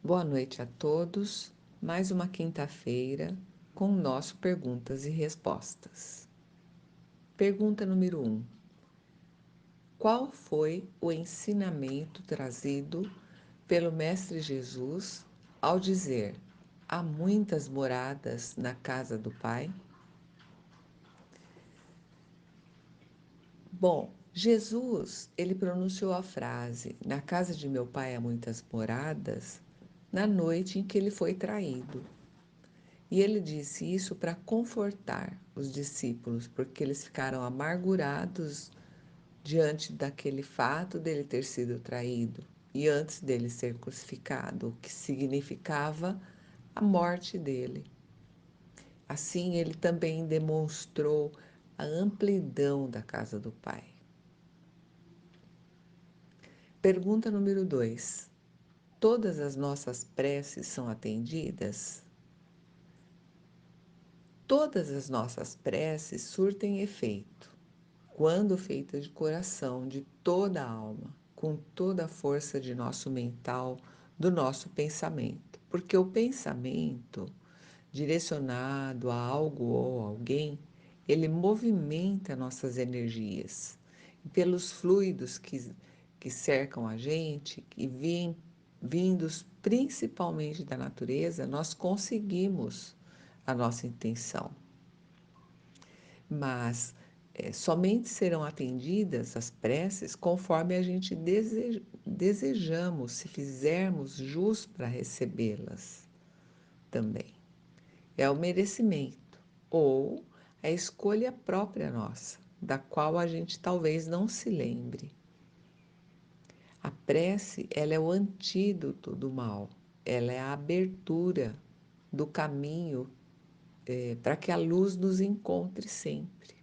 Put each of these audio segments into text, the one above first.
Boa noite a todos. Mais uma quinta-feira com o nosso Perguntas e Respostas. Pergunta número 1. Qual foi o ensinamento trazido pelo Mestre Jesus ao dizer: há muitas moradas na casa do Pai? Bom, Jesus, ele pronunciou a frase: na casa de meu Pai há muitas moradas, na noite em que ele foi traído. E ele disse isso para confortar os discípulos, porque eles ficaram amargurados diante daquele fato dele ter sido traído e antes dele ser crucificado, o que significava a morte dele. Assim, ele também demonstrou a amplidão da casa do Pai. Pergunta número 2. Todas as nossas preces são atendidas? Todas as nossas preces surtem efeito quando feita de coração, de toda a alma, com toda a força de nosso mental, do nosso pensamento. Porque o pensamento direcionado a algo ou alguém, ele movimenta nossas energias. E pelos fluidos que cercam a gente, que vindos principalmente da natureza, nós conseguimos a nossa intenção. Mas somente serão atendidas as preces conforme a gente desejamos, se fizermos jus para recebê-las também. É o merecimento ou a escolha própria nossa, da qual a gente talvez não se lembre. A prece, ela é o antídoto do mal, ela é a abertura do caminho para que a luz nos encontre sempre.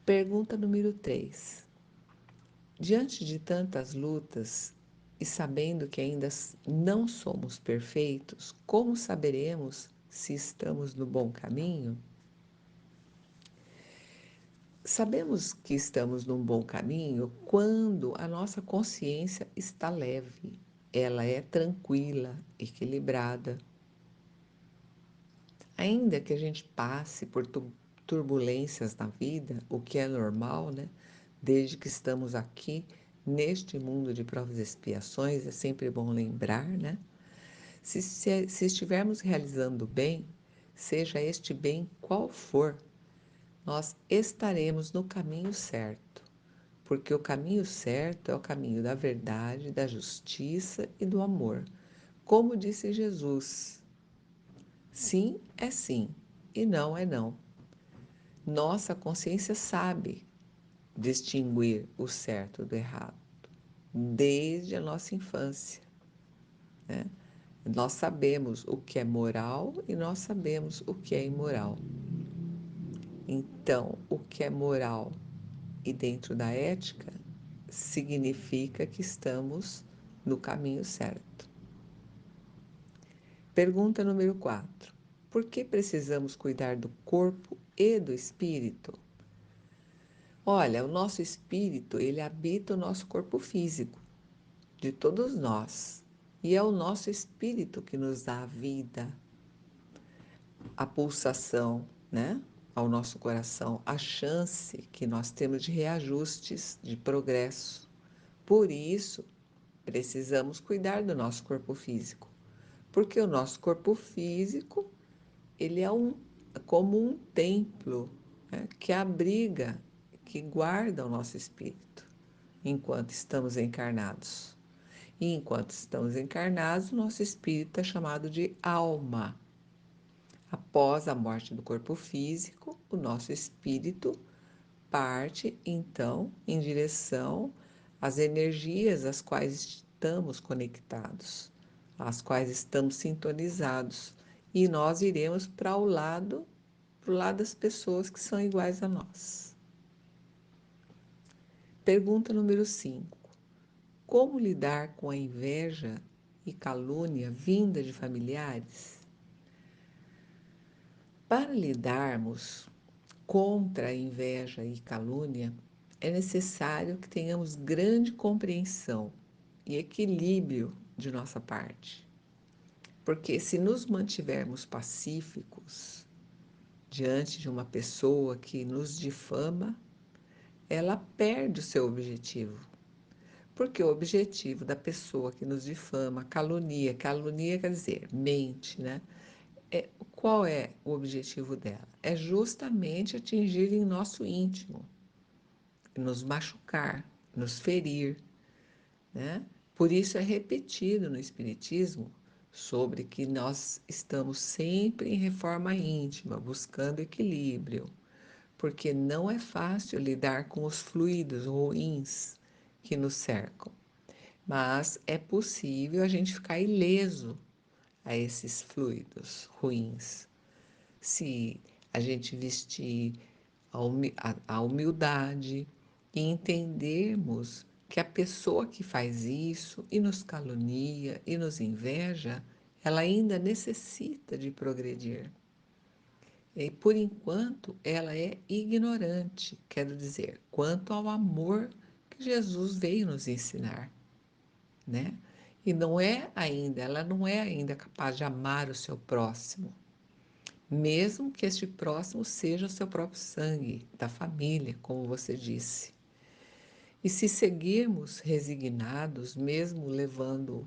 Pergunta número 3. Diante de tantas lutas e sabendo que ainda não somos perfeitos, como saberemos se estamos no bom caminho? Sabemos que estamos num bom caminho quando a nossa consciência está leve, ela é tranquila, equilibrada. Ainda que a gente passe por turbulências na vida, o que é normal, né? Desde que estamos aqui neste mundo de provas e expiações, é sempre bom lembrar, né? Se estivermos realizando bem, seja este bem qual for, nós estaremos no caminho certo, porque o caminho certo é o caminho da verdade, da justiça e do amor. Como disse Jesus, sim é sim e não é não. Nossa consciência sabe distinguir o certo do errado desde a nossa infância, né? Nós sabemos o que é moral e nós sabemos o que é imoral. Então, o que é moral e dentro da ética significa que estamos no caminho certo. Pergunta número 4. Por que precisamos cuidar do corpo e do espírito? Olha, o nosso espírito, ele habita o nosso corpo físico, de todos nós. E é o nosso espírito que nos dá a vida, a pulsação, né? Ao nosso coração, a chance que nós temos de reajustes, de progresso. Por isso, precisamos cuidar do nosso corpo físico, porque o nosso corpo físico, ele é como um templo, né, que abriga, que guarda o nosso espírito enquanto estamos encarnados. E enquanto estamos encarnados, o nosso espírito é chamado de alma. Após a morte do corpo físico, o nosso espírito parte então em direção às energias às quais estamos conectados, às quais estamos sintonizados, e nós iremos para o lado das pessoas que são iguais a nós. Pergunta número 5. Como lidar com a inveja e calúnia vinda de familiares? Para lidarmos contra a inveja e calúnia, é necessário que tenhamos grande compreensão e equilíbrio de nossa parte. Porque se nos mantivermos pacíficos diante de uma pessoa que nos difama, ela perde o seu objetivo. Porque o objetivo da pessoa que nos difama, calúnia quer dizer mente, né? Qual é o objetivo dela? É justamente atingir em nosso íntimo, nos machucar, nos ferir, né? Por isso é repetido no Espiritismo sobre que nós estamos sempre em reforma íntima, buscando equilíbrio, porque não é fácil lidar com os fluidos ruins que nos cercam, mas é possível a gente ficar ileso a esses fluidos ruins se a gente vestir a humildade e entendermos que a pessoa que faz isso e nos calunia e nos inveja, ela ainda necessita de progredir. E por enquanto ela é ignorante, quero dizer, quanto ao amor que Jesus veio nos ensinar, né? E não é ainda, ela não é ainda capaz de amar o seu próximo, mesmo que este próximo seja o seu próprio sangue, da família, como você disse. E se seguirmos resignados, mesmo levando,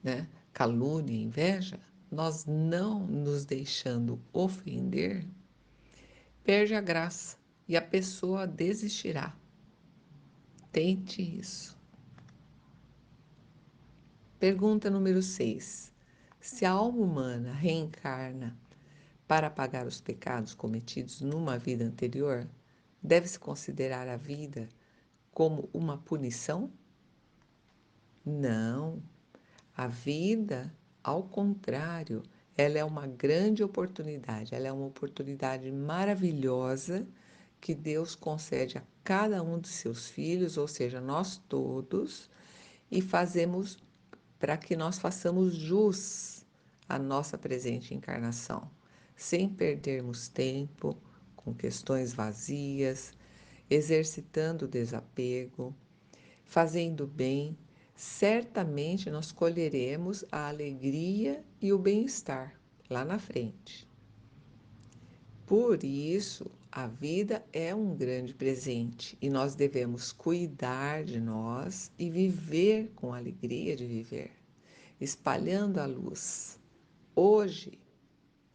né, calúnia e inveja, nós não nos deixando ofender, perde a graça e a pessoa desistirá. Tente isso. Pergunta número 6. Se a alma humana reencarna para pagar os pecados cometidos numa vida anterior, deve-se considerar a vida como uma punição? Não. A vida, ao contrário, ela é uma grande oportunidade, ela é uma oportunidade maravilhosa que Deus concede a cada um dos seus filhos, ou seja, nós todos, e fazemos para que nós façamos jus à nossa presente encarnação, sem perdermos tempo com questões vazias, exercitando o desapego, fazendo bem, certamente nós colheremos a alegria e o bem-estar lá na frente. Por isso, a vida é um grande presente e nós devemos cuidar de nós e viver com a alegria de viver, espalhando a luz, hoje,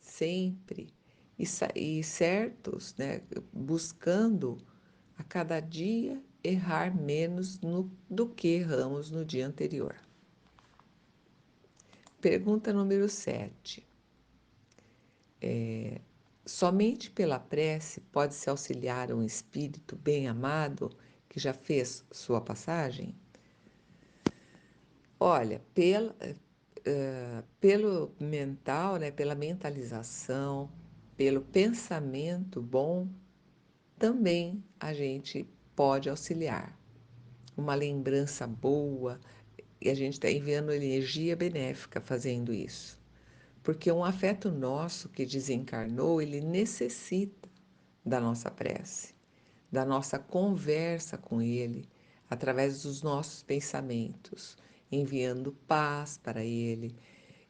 sempre, e certos, né, buscando a cada dia errar menos do que erramos no dia anterior. Pergunta número 7. Somente pela prece pode-se auxiliar um espírito bem amado que já fez sua passagem? Olha, pelo mental, né, pela mentalização, pelo pensamento bom, também a gente pode auxiliar. Uma lembrança boa, e a gente está enviando energia benéfica fazendo isso. Porque um afeto nosso que desencarnou, ele necessita da nossa prece, da nossa conversa com ele, através dos nossos pensamentos, enviando paz para ele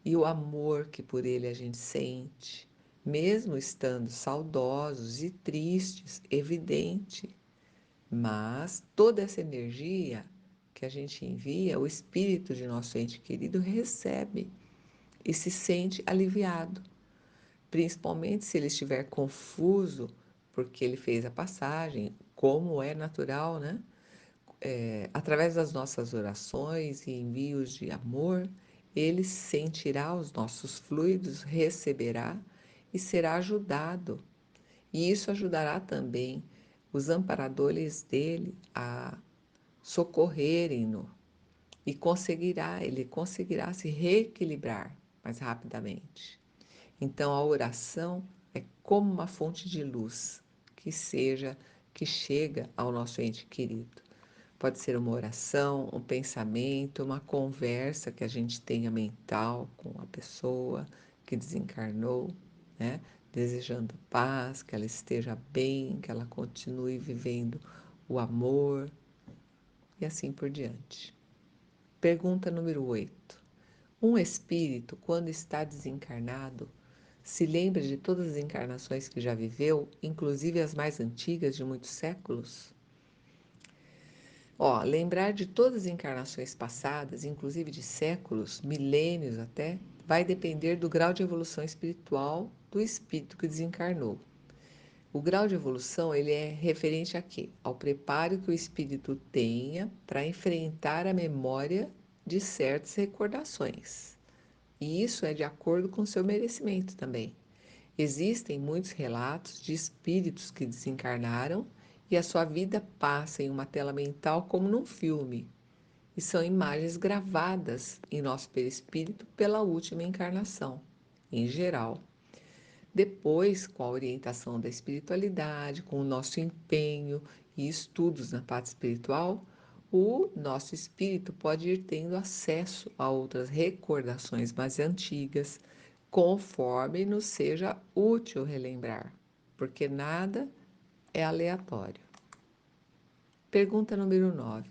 e o amor que por ele a gente sente, mesmo estando saudosos e tristes, evidente. Mas toda essa energia que a gente envia, o espírito de nosso ente querido recebe e se sente aliviado, principalmente se ele estiver confuso porque ele fez a passagem, como é natural, né? Através das nossas orações e envios de amor, ele sentirá os nossos fluidos, receberá e será ajudado. E isso ajudará também os amparadores dele a socorrerem-no e ele conseguirá se reequilibrar mais rapidamente. Então a oração é como uma fonte de luz que chega ao nosso ente querido. Pode ser uma oração, um pensamento, uma conversa que a gente tenha mental com a pessoa que desencarnou, né? Desejando paz, que ela esteja bem, que ela continue vivendo o amor e assim por diante. Pergunta número 8. Um espírito, quando está desencarnado, se lembra de todas as encarnações que já viveu, inclusive as mais antigas de muitos séculos? Ó, lembrar de todas as encarnações passadas, inclusive de séculos, milênios até, vai depender do grau de evolução espiritual do espírito que desencarnou. O grau de evolução, ele é referente a quê? Ao preparo que o espírito tenha para enfrentar a memória de certas recordações. E isso é de acordo com o seu merecimento também. Existem muitos relatos de espíritos que desencarnaram e a sua vida passa em uma tela mental como num filme, e são imagens gravadas em nosso perispírito pela última encarnação, em geral. Depois, com a orientação da espiritualidade, com o nosso empenho e estudos na parte espiritual, o nosso espírito pode ir tendo acesso a outras recordações mais antigas, conforme nos seja útil relembrar, porque nada é aleatório. Pergunta número 9.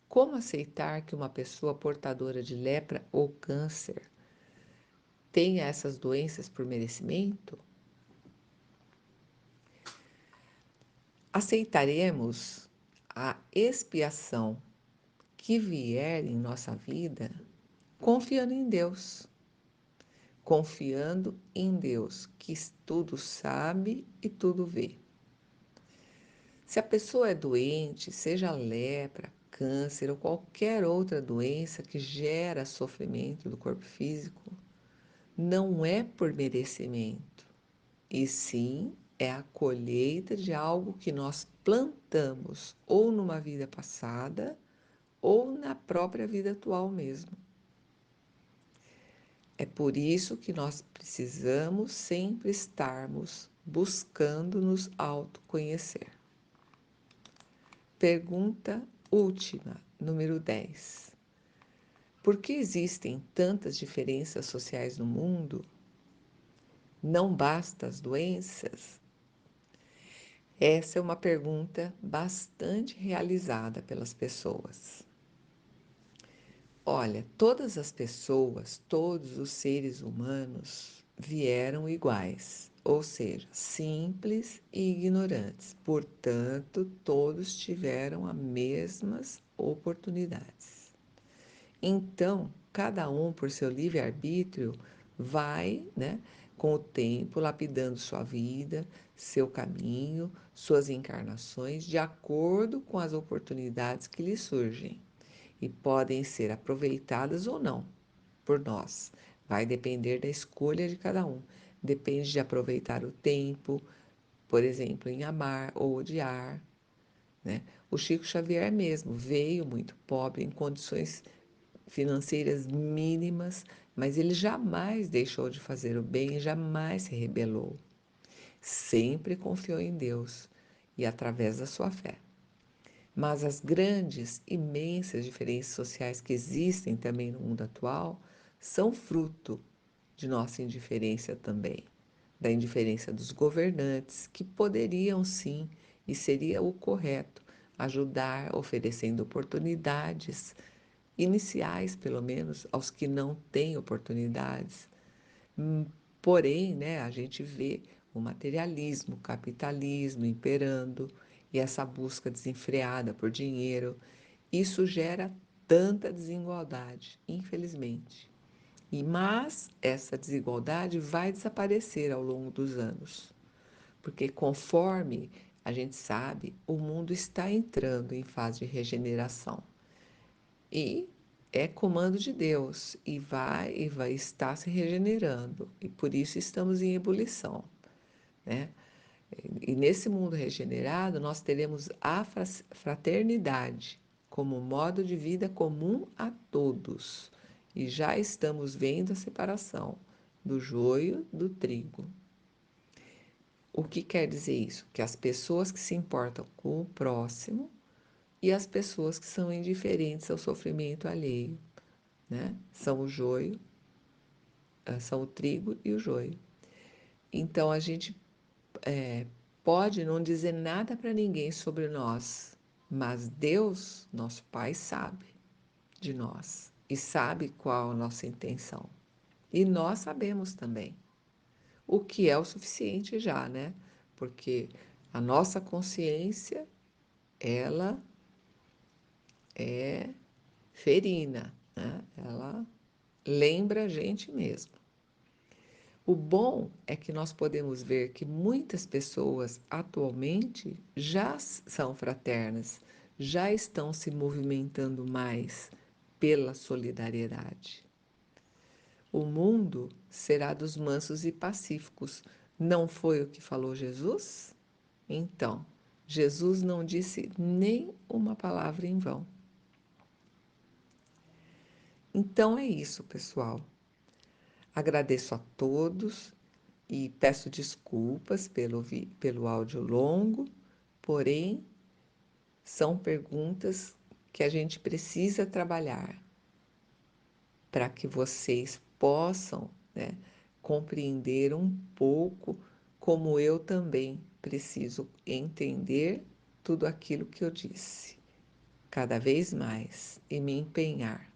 Como aceitar que uma pessoa portadora de lepra ou câncer tenha essas doenças por merecimento? Aceitaremos a expiação que vier em nossa vida confiando em Deus. Confiando em Deus, que tudo sabe e tudo vê. Se a pessoa é doente, seja lepra, câncer ou qualquer outra doença que gera sofrimento do corpo físico, não é por merecimento, e sim é a colheita de algo que nós plantamos ou numa vida passada ou na própria vida atual mesmo. É por isso que nós precisamos sempre estarmos buscando nos autoconhecer. Pergunta última, número 10. Por que existem tantas diferenças sociais no mundo? Não basta as doenças? Essa é uma pergunta bastante realizada pelas pessoas. Olha, todas as pessoas, todos os seres humanos vieram iguais, ou seja, simples e ignorantes. Portanto, todos tiveram as mesmas oportunidades. Então, cada um, por seu livre-arbítrio, vai, né, com o tempo, lapidando sua vida, seu caminho, suas encarnações, de acordo com as oportunidades que lhe surgem e podem ser aproveitadas ou não por nós. Vai depender da escolha de cada um. Depende de aproveitar o tempo, por exemplo, em amar ou odiar, né? O Chico Xavier mesmo veio muito pobre, em condições financeiras mínimas, mas ele jamais deixou de fazer o bem, jamais se rebelou. Sempre confiou em Deus e através da sua fé. Mas as grandes, imensas diferenças sociais que existem também no mundo atual são fruto de nossa indiferença também, da indiferença dos governantes, que poderiam sim, e seria o correto, ajudar oferecendo oportunidades iniciais, pelo menos, aos que não têm oportunidades. Porém, né, a gente vê o materialismo, o capitalismo imperando e essa busca desenfreada por dinheiro. Isso gera tanta desigualdade, infelizmente. Mas essa desigualdade vai desaparecer ao longo dos anos, porque conforme a gente sabe, o mundo está entrando em fase de regeneração. E é comando de Deus e vai estar se regenerando, e por isso estamos em ebulição, né? E nesse mundo regenerado nós teremos a fraternidade como modo de vida comum a todos, e já estamos vendo a separação do joio do trigo. O que quer dizer isso? Que as pessoas que se importam com o próximo e as pessoas que são indiferentes ao sofrimento alheio, né? São o joio, são o trigo e o joio. Então a gente pode não dizer nada para ninguém sobre nós, mas Deus, nosso Pai, sabe de nós e sabe qual a nossa intenção. E nós sabemos também, o que é o suficiente já, né? Porque a nossa consciência, ela é ferina, né? Ela lembra a gente mesmo. O bom é que nós podemos ver que muitas pessoas atualmente já são fraternas, já estão se movimentando mais pela solidariedade. O mundo será dos mansos e pacíficos. Não foi o que falou Jesus? Então, Jesus não disse nem uma palavra em vão. Então é isso, pessoal. Agradeço a todos e peço desculpas pelo áudio longo, porém, são perguntas que a gente precisa trabalhar para que vocês possam, né, compreender um pouco, como eu também preciso entender tudo aquilo que eu disse, cada vez mais, e me empenhar.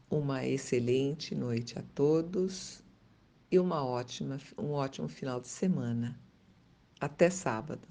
Uma excelente noite a todos e um ótimo final de semana. Até sábado.